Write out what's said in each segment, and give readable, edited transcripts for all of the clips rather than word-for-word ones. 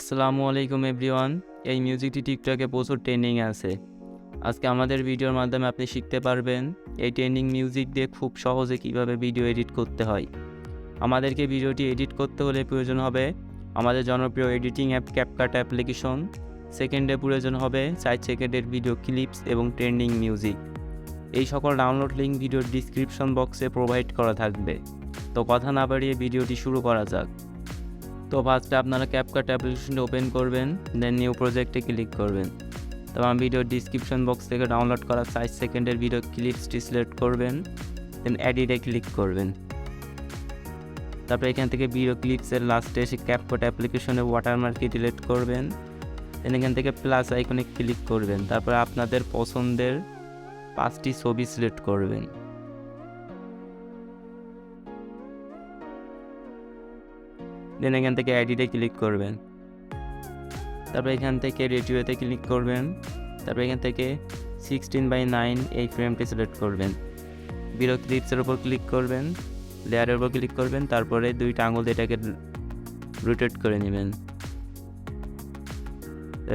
আসসালামু আলাইকুম এভরিওয়ান। এই মিউজিকটি টিকটকে প্রচুর ট্রেন্ডিং আছে। আজকে আমাদের ভিডিওর মাধ্যমে আপনি শিখতে পারবেন এই ট্রেন্ডিং মিউজিক দিয়ে খুব সহজে কিভাবে ভিডিও এডিট করতে হয়। আমাদেরকে ভিডিওটি এডিট করতে হলে প্রয়োজন হবে আমাদের জনপ্রিয় এডিটিং অ্যাপ ক্যাপকাট অ্যাপ্লিকেশন। সেকেন্ডে প্রয়োজন হবে 4 সেকেন্ডের ভিডিও ক্লিপস এবং ট্রেন্ডিং মিউজিক। এই সকল ডাউনলোড লিঙ্ক ভিডিওর ডিসক্রিপশন বক্সে প্রোভাইড করা থাকবে। তো কথা না বাড়িয়ে ভিডিওটি শুরু করা যাক। তো ফার্স্টে আপনারা ক্যাপকাট অ্যাপ্লিকেশনটা ওপেন করবেন, দেন নিউ প্রজেক্টে ক্লিক করবেন। তবে আমি ভিডিওর ডিসক্রিপশন বক্স থেকে ডাউনলোড করা 4 সেকেন্ডের ভিডিও ক্লিপসটি সিলেক্ট করবেন, দেন এডিটে ক্লিক করবেন। তারপরে এখান থেকে ভিডিও ক্লিপসের লাস্টে এসে ক্যাপকাট অ্যাপ্লিকেশনে ওয়াটারমার্কটি ডিলিট করবেন, দেন এখান থেকে প্লাস আইকনে ক্লিক করবেন। তারপরে আপনাদের পছন্দের 5টি ছবি সিলেক্ট করবেন। দেন এখান থেকে এডিটে ক্লিক করবেন। তারপরে এখান থেকে রেডিওতে ক্লিক করবেন। তারপরে এখান থেকে 16:9 এই ফ্রেমটি সিলেক্ট করবেন। ভিডিও ক্লিপসের উপর ক্লিক করবেন, লেয়ারের উপর ক্লিক করবেন। তারপরে 2টা আঙুল দিয়ে এটাকে রোটেট করে নেবেন।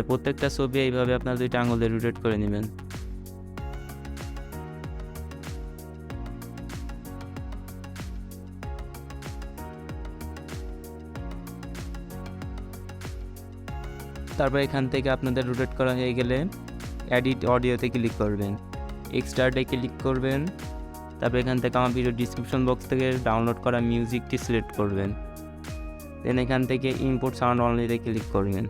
প্রত্যেকটা ছবি এইভাবে আপনার 2টা আঙুল দিয়ে রোটেট করে নেবেন। তারপর এখান থেকে আপনাদের রোটেট করা হয়ে গেলে এডিট অডিওতে ক্লিক করবেন, এক্সট্রাটে ক্লিক করবেন। তারপর এখান থেকে আমার ভিডিও ডিসক্রিপশন বক্স থেকে ডাউনলোড করা মিউজিকটি সিলেক্ট করবেন। দেন এখান থেকে ইম্পোর্ট সাউন্ড অনলিতে ক্লিক করবেন।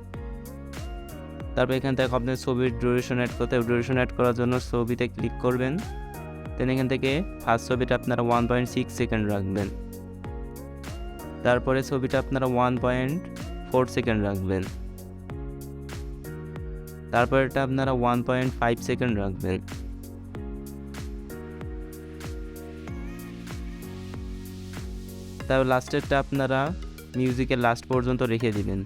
তারপর এখান থেকে আপনার ছবির ডিউরেশন অ্যাড করতে হবে। ডিউরেশন অ্যাড করার জন্য ছবিতে ক্লিক করবেন। দেন এখান থেকে ফার্স্ট ছবিটা আপনারা 1.6 সেকেন্ড রাখবেন। তারপরে ছবিটা আপনারা 1.4 সেকেন্ড রাখবেন। তারপর এটা আপনারা 1.5 সেকেন্ড রাখবেন। তারপর লাস্টেরটা আপনারা মিউজিকের লাস্ট পর্যন্ত রেখে দিবেন।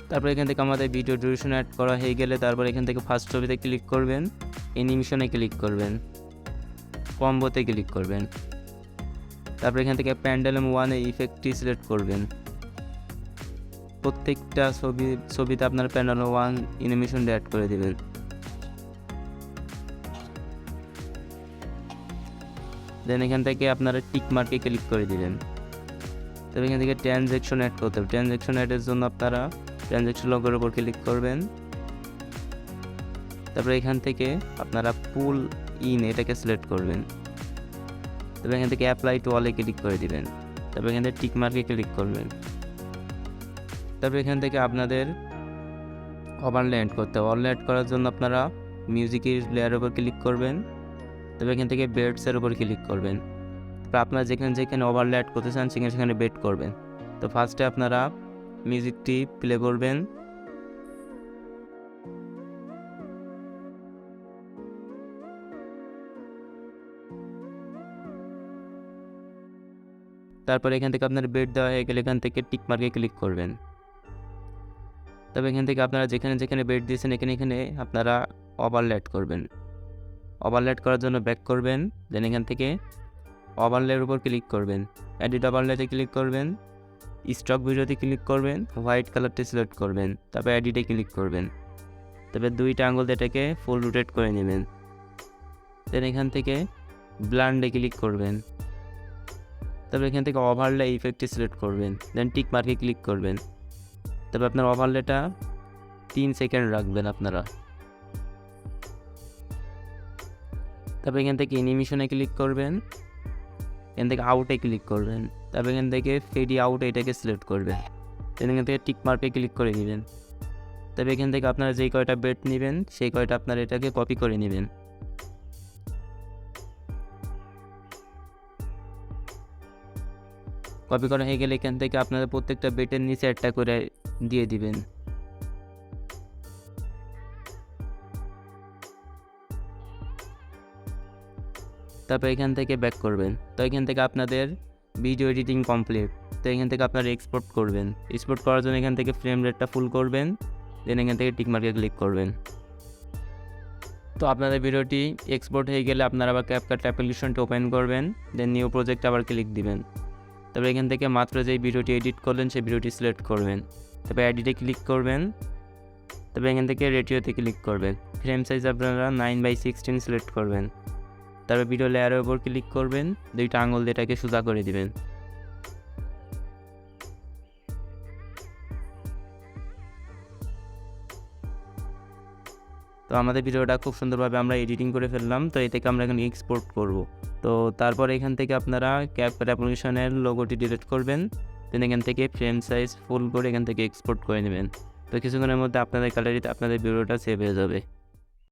তারপর এখান থেকে আমাদের ভিডিও ডিউরেশন অ্যাড করা হয়ে গেলে তারপর এখান থেকে ফার্স্ট ছবিতে ক্লিক করবেন, অ্যানিমেশনে ক্লিক করবেন, কম্বোতে ক্লিক করবেন। তারপর এখান থেকে প্যান্ডেলম 1 এই ইফেক্টটি সিলেক্ট করবেন। প্রত্যেকটা ছবিতে আপনার প্যান্ডেলম 1 অ্যানিমেশন অ্যাড করে দেবেন। দেন এখান থেকে আপনারা টিক মার্কে ক্লিক করে দিবেন। তবে এখান থেকে ট্রানজ্যাকশন অ্যাড করতে হবে। ট্রানজ্যাকশন অ্যাডের জন্য আপনারা ট্রানজ্যাকশন লগোর উপর ক্লিক করবেন। তারপরে এখান থেকে আপনারা পুল ইন এটাকে সিলেক্ট করবেন। তবে এখান থেকে অ্যাপ্লাই টু অলে ক্লিক করে দিবেন। তারপরে এখান থেকে টিক মার্কে ক্লিক করবেন। তারপরে এখান থেকে আপনাদের ওভারলে অ্যাড করতে হবে। ওভারলে অ্যাড করার জন্য আপনারা মিউজিকের লেয়ারের উপর ক্লিক করবেন। তবে এখান থেকে বেডসের উপর ক্লিক করবেন। তারপর আপনারা যেখানে ওভারলে অ্যাড করতে চান সেখানে বেড করবেন। তো ফার্স্টে আপনারা মিউজিকটি প্লে করবেন। তারপর এখান থেকে আপনার বেড দেওয়া হয়ে গেলে এখান থেকে টিক মার্কে ক্লিক করবেন। তবে এখান থেকে আপনারা যেখানে বেড দিয়েছেন এখানে আপনারা ওভারলে অ্যাড করবেন। ওভারলে অ্যাড করার জন্য ব্যাক করবেন। দেন এখান থেকে ওভারলের উপর ক্লিক করবেন, এডিট ওভারলেতে ক্লিক করবেন, স্টক ভিডিওতে ক্লিক করবেন, হোয়াইট কালারটি সিলেক্ট করবেন। তারপর এডিটে ক্লিক করবেন। তবে 2টা আঙুল এটাকে ফুল রোটেট করে নেবেন। দেন এখান থেকে ব্লান্ডে ক্লিক করবেন। তবে এখান থেকে ওভারলে ইফেক্টটি সিলেক্ট করবেন। দেন টিক মার্কে ক্লিক করবেন। তবে আপনার ওভারলেটা 3 সেকেন্ড রাখবেন আপনারা। তারপর এখান থেকে অ্যানিমেশনে ক্লিক করবেন, এখান থেকে আউটে ক্লিক করবেন। তারপর এখান থেকে ফেডি আউট এটাকে সিলেক্ট করবেন। দেন এখান থেকে টিক মার্কে ক্লিক করে নেবেন। তবে এখান থেকে আপনারা যেই কয়টা বেড নেবেন সেই কয়টা আপনারা এটাকে কপি করে নেবেন। কপি করা হয়ে গেলে এখান থেকে আপনারা প্রত্যেকটা বেডের নিচে একটা করে দিয়ে দিবেন। তারপর এখান থেকে ব্যাক করবেন। তো এখান থেকে আপনাদের ভিডিও এডিটিং কমপ্লিট। তো এখান থেকে আপনারা এক্সপোর্ট করবেন। এক্সপোর্ট করার জন্য এখান থেকে ফ্রেম রেটটা ফুল করবেন। দেন এখান থেকে টিক মার্কে ক্লিক করবেন। তো আপনাদের ভিডিওটি এক্সপোর্ট হয়ে গেলে আপনারা আবার ক্যাপকাট অ্যাপ্লিকেশনটি ওপেন করবেন। দেন নিউ প্রজেক্ট আবার ক্লিক দিবেন। তারপরে এখান থেকে মাত্র যেই ভিডিওটি এডিট করলেন সেই ভিডিওটি সিলেক্ট করবেন, তারপরে এডিটে ক্লিক করবেন, তারপরে এখান থেকে রেটিওতে ক্লিক করবেন। ফ্রেম সাইজ আপনারা 9/16 সিলেক্ট করবেন, তারপর ভিডিও লেয়ারের উপর ক্লিক করবেন, 2টা আঙুল দিয়ে এটাকে সোজা করে দিবেন। তো আমাদের ভিডিওটা খুব সুন্দরভাবে আমরা এডিটিং করে ফেললাম। তো এটাকে আমরা এখন এক্সপোর্ট করব। তো তারপর এখান থেকে আপনারা ক্যাপকাট অ্যাপ্লিকেশনের লোগোটি ডিলিট করবেন, দেন এখান থেকে ফ্রেম সাইজ ফুল করে এখান থেকে এক্সপোর্ট করে নেবেন। তো কিছুক্ষণের মধ্যে আপনাদের গ্যালারিতে আপনাদের ভিডিওটা সেভ হয়ে যাবে।